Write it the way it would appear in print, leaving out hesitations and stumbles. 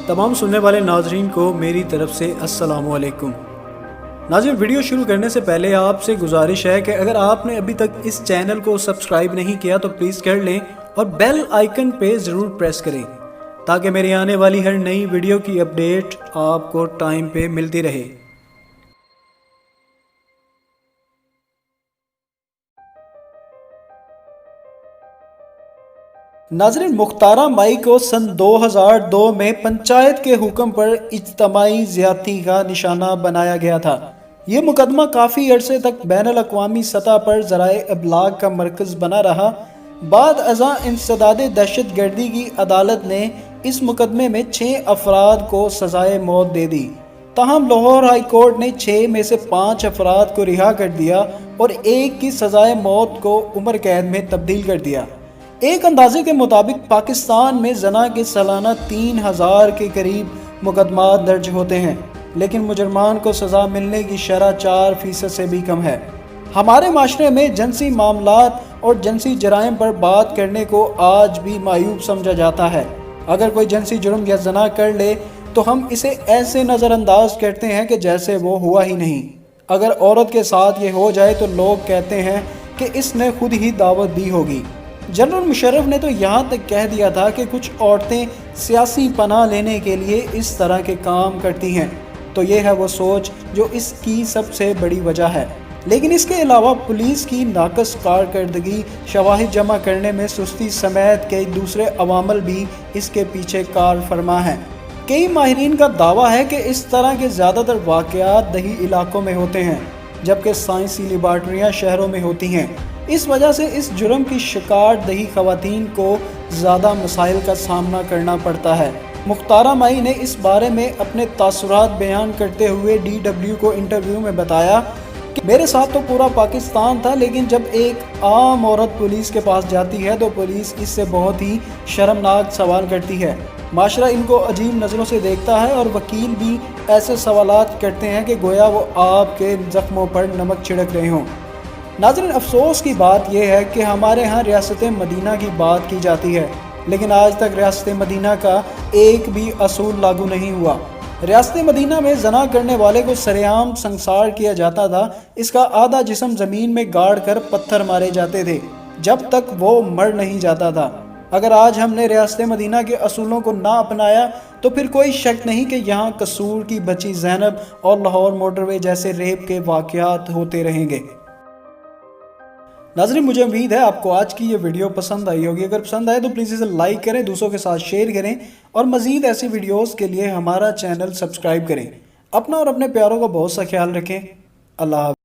تمام سننے والے ناظرین کو میری طرف سے السلام علیکم۔ ناظرین، ویڈیو شروع کرنے سے پہلے آپ سے گزارش ہے کہ اگر آپ نے ابھی تک اس چینل کو سبسکرائب نہیں کیا تو پلیز کر لیں اور بیل آئیکن پہ ضرور پریس کریں تاکہ میری آنے والی ہر نئی ویڈیو کی اپڈیٹ آپ کو ٹائم پہ ملتی رہے۔ ناظرین، مختارہ مائی کو سن 2002 میں پنچایت کے حکم پر اجتماعی زیادتی کا نشانہ بنایا گیا تھا۔ یہ مقدمہ کافی عرصے تک بین الاقوامی سطح پر ذرائع ابلاغ کا مرکز بنا رہا۔ بعد ازاں انسداد دہشت گردی کی عدالت نے اس مقدمے میں 6 افراد کو سزائے موت دے دی۔ تاہم لاہور ہائی کورٹ نے 6 میں سے 5 افراد کو رہا کر دیا اور ایک کی سزائے موت کو عمر قید میں تبدیل کر دیا۔ ایک اندازے کے مطابق پاکستان میں زنا کے سالانہ 3000 کے قریب مقدمات درج ہوتے ہیں، لیکن مجرمان کو سزا ملنے کی شرح 4% سے بھی کم ہے۔ ہمارے معاشرے میں جنسی معاملات اور جنسی جرائم پر بات کرنے کو آج بھی معیوب سمجھا جاتا ہے۔ اگر کوئی جنسی جرم یا زنا کر لے تو ہم اسے ایسے نظر انداز کرتے ہیں کہ جیسے وہ ہوا ہی نہیں۔ اگر عورت کے ساتھ یہ ہو جائے تو لوگ کہتے ہیں کہ اس نے خود ہی دعوت دی ہوگی۔ جنرل مشرف نے تو یہاں تک کہہ دیا تھا کہ کچھ عورتیں سیاسی پناہ لینے کے لیے اس طرح کے کام کرتی ہیں، تو یہ ہے وہ سوچ جو اس کی سب سے بڑی وجہ ہے۔ لیکن اس کے علاوہ پولیس کی ناقص کارکردگی، شواہد جمع کرنے میں سستی سمیت کئی دوسرے عوامل بھی اس کے پیچھے کار فرما ہیں۔ کئی ماہرین کا دعویٰ ہے کہ اس طرح کے زیادہ تر واقعات دیہی علاقوں میں ہوتے ہیں، جبکہ سائنسی لیبارٹریاں شہروں میں ہوتی ہیں۔ اس وجہ سے اس جرم کی شکار دیہی خواتین کو زیادہ مسائل کا سامنا کرنا پڑتا ہے۔ مختارہ مائی نے اس بارے میں اپنے تاثرات بیان کرتے ہوئے DW کو انٹرویو میں بتایا کہ میرے ساتھ تو پورا پاکستان تھا، لیکن جب ایک عام عورت پولیس کے پاس جاتی ہے تو پولیس اس سے بہت ہی شرمناک سوال کرتی ہے۔ معاشرہ ان کو عجیب نظروں سے دیکھتا ہے اور وکیل بھی ایسے سوالات کرتے ہیں کہ گویا وہ آپ کے زخموں پر نمک چھڑک رہے ہوں۔ ناظرین، افسوس کی بات یہ ہے کہ ہمارے ہاں ریاست مدینہ کی بات کی جاتی ہے، لیکن آج تک ریاست مدینہ کا ایک بھی اصول لاگو نہیں ہوا۔ ریاست مدینہ میں زنا کرنے والے کو سرعام سنسار کیا جاتا تھا، اس کا آدھا جسم زمین میں گاڑ کر پتھر مارے جاتے تھے جب تک وہ مر نہیں جاتا تھا۔ اگر آج ہم نے ریاست مدینہ کے اصولوں کو نہ اپنایا تو پھر کوئی شک نہیں کہ یہاں قصور کی بچی زینب اور لاہور موٹر وے جیسے ریپ کے واقعات ہوتے رہیں گے۔ ناظرین، مجھے امید ہے آپ کو آج کی یہ ویڈیو پسند آئی ہوگی۔ اگر پسند آئے تو پلیز اسے لائک کریں، دوسروں کے ساتھ شیئر کریں اور مزید ایسی ویڈیوز کے لیے ہمارا چینل سبسکرائب کریں۔ اپنا اور اپنے پیاروں کا بہت سا خیال رکھیں۔ اللہ حافظ۔